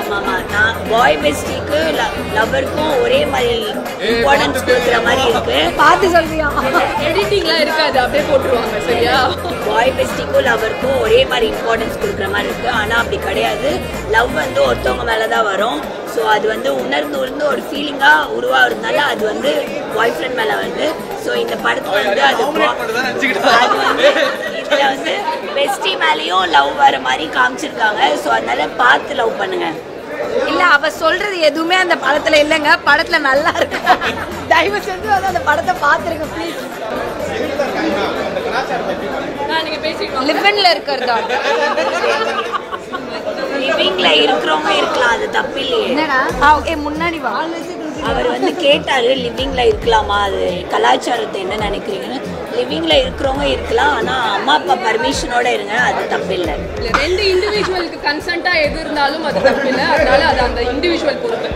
ஆமாமா நான் பாய் பெஸ்டிக்கு லவ்வருக்கும் ஒரே மாதிரி இம்பார்ட்டன்ஸ் கொடுக்குற மாதிரி இருக்கு. பார்த்து சொல்றியா? எடிட்டிங்லாம் இருக்காது, அப்படியே போட்டுருவாங்க. சரியா? பாய் பெஸ்டிக்கும் லவ்வருக்கும் ஒரே மாதிரி இம்பார்ட்டன்ஸ் கொடுக்குற மாதிரி இருக்கு. ஆனால் அப்படி கிடையாது. லவ் வந்து ஒருத்தவங்க மேலே தான் வரும். ஸோ அது வந்து உணர்ந்து ஒரு ஃபீலிங்காக உருவாகிறதுனால அது வந்து பாய் ஃப்ரெண்ட் மேலே வருது. ஸோ இந்த படத்தில் வந்து அது வந்து இதில் வந்து பெஸ்டி மேலேயும் லவ் வர மாதிரி காமிச்சிருக்காங்க. ஸோ அதனால பார்த்து லவ் பண்ணுங்க. இல்ல அவ சொல்றது எதுவுமே அந்த படத்துல இல்லைங்க. படத்துல நல்லா இருக்கு. தயவு செஞ்சு வந்து அந்த படத்தை பார்த்துருங்க ப்ளீஸ். நீங்க பேசிட்டு லிவன்ல இருக்கிறதா? லிவிங்ல இருக்கிறவங்க இருக்கலாம், அது தப்பு இல்லையே. என்னடா முன்னாடி வா. அவர் வந்து கேட்டாரு லிவிங்ல இருக்கலாமா, அது கலாச்சாரத்தை என்ன நினைக்கிறீங்கன்னு. லிவிங்ல இருக்கிறவங்க இருக்கலாம், ஆனா அம்மா அப்பா பர்மிஷனோட இருங்க, அது தப்பு இல்லை. ரெண்டு இண்டிவிஜுவலுக்கு கன்சென்ட்டா எது இருந்தாலும் அது தப்பு இல்லை. அதனால அது அந்த இண்டிவிஜுவல் பொறுப்பு.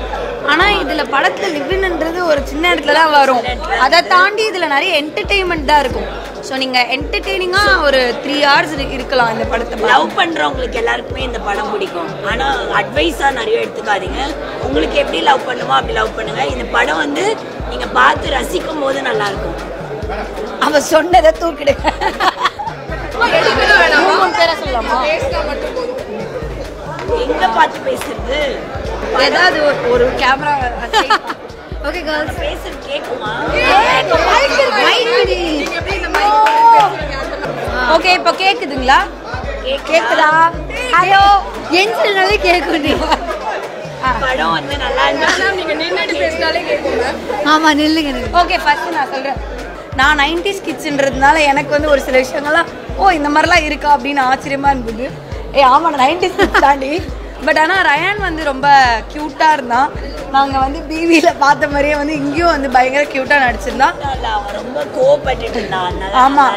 ஆனா இதுல படத்துல லிவ்ன்ன்றது ஒரு சின்ன இடத்துல தான் வரும். அதை தாண்டி இதுல நிறைய என்டர்டெயின்மெண்ட் தான் இருக்கும். ஸோ நீங்க என்டர்டெய்னிங்கா ஒரு 3 hours இருக்கலாம் இந்த படத்தை. லவ் பண்றவங்களுக்கு எல்லாருக்குமே இந்த படம் பிடிக்கும். ஆனா அட்வைஸா நிறைய எடுத்துக்காதீங்க. உங்களுக்கு எப்படி லவ் பண்ணுமோ அப்படி லவ் பண்ணுங்க. இந்த படம் வந்து நீங்க பார்த்து ரசிக்கும் போது நல்லா இருக்கும். அவ சொன்னதை தூக்கிடுங்க. எங்க பார்த்து பேசுறது? ஏதாவது ஒரு கேமரா. ஓகே गर्ल्स பேசுறது கேக்குமா? ஓகே இப்போ கேக்குதுங்களா? கேக்குதா? ஹலோ என்ஜினாலே கேக்குது. படம் வந்து நல்லா இருந்துச்சு. நீங்க நின்னாடி பேசினாலே கேக்குங்க. ஆமா நில்லுங்க. ஓகே ஃபர்ஸ்ட் நான் சொல்றேன். நான் 90s கிட்ஸ்ன்றதுனால எனக்கு வந்து ஒரு சில விஷயங்கள்லாம் இந்த மாதிரிலாம் இருக்கா அப்படின்னு ஆச்சரியமா இருந்தது. ஆமா நான் 90s கிட்ஸ் தாண்டி. பட் ஆனால் ரயான் வந்து ரொம்ப க்யூட்டாக இருந்தான். நாங்கள் வந்து பிவியில் பார்த்த மாதிரியே வந்து இங்கேயும் வந்து பயங்கர க்யூட்டாக நடிச்சிருந்தான். அவன் ரொம்ப கோவப்பட்டு இருந்தான். ஆமாம்,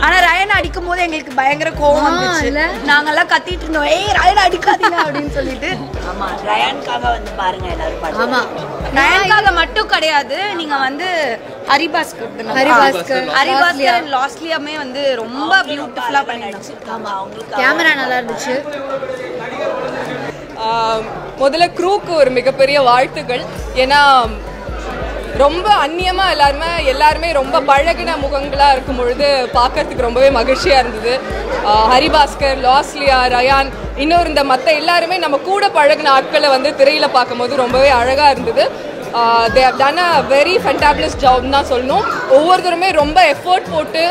ஆனால் ரயான் அடிக்கும் போது எங்களுக்கு பயங்கர கோவம் வந்துச்சு. நாங்கெல்லாம் கத்திட்டு இருந்தோம், ரயான் அடிக்காதீங்க அப்படின்னு சொல்லிட்டு. ஆமாம், ரயானுக்காக வந்து பாருங்க எல்லாரும். ஆமாம், ரயானுக்காக மட்டும் கிடையாது, நீங்கள் வந்து ஹரிபாஸ்கர் லாஸ்ட்லியாமே வந்து ரொம்ப பியூட்டிஃபுல்லாக பண்ணிருந்தாங்க. ஆமாம், அவங்களுக்கு கேமரா நல்லா இருந்துச்சு. முதல்ல க்ரூக்கு ஒரு மிகப்பெரிய வாழ்த்துக்கள். ஏன்னா ரொம்ப அந்நியமாக எல்லாருமே ரொம்ப பழகின முகங்களாக இருக்கும் பொழுது பார்க்கறதுக்கு ரொம்பவே மகிழ்ச்சியாக இருந்தது. ஹரிபாஸ்கர், லாஸ்லியா, ரயான், இன்னொரு இந்த மற்ற எல்லாருமே நம்ம கூட பழகின ஆட்களை வந்து திரையில் பார்க்கும்போது ரொம்பவே அழகாக இருந்தது. they have done a very fantabulous job தான் சொல்லணும். ஒவ்வொருத்தருமே ரொம்ப எஃபர்ட் போட்டு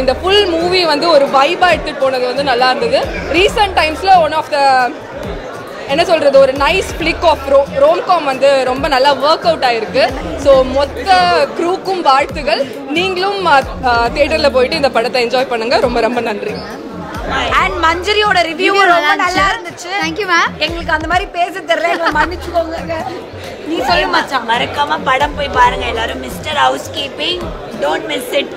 இந்த ஃபுல் மூவி வந்து ஒரு வைபாக எடுத்துகிட்டு போனது வந்து நல்லா இருந்தது. ரீசெண்ட் டைம்ஸில் ஒன் ஆஃப் த என்ன சொல்கிறது, ஒரு நைஸ் ஃப்ளிக் ஆஃப் ரோம்காம் வந்து ரொம்ப நல்லா ஒர்க் அவுட் ஆகிருக்கு. ஸோ மொத்த க்ரூக்கும் வாழ்த்துகள். நீங்களும் தியேட்டரில் போயிட்டு இந்த படத்தை என்ஜாய் பண்ணுங்கள். ரொம்ப ரொம்ப நன்றி. அண்ட் மஞ்சரியோட ரிவ்யூ ரொம்ப நல்லா இருந்துச்சு. Thank you ma'am. எங்களுக்கு அந்த மாதிரி பேச தெரியல, எங்களை மன்னிச்சுக்கோங்க. நீ சொல்லு மச்சான். மறக்காம படம் போய் பாருங்க எல்லாரும். Mister house keeping, don't miss it.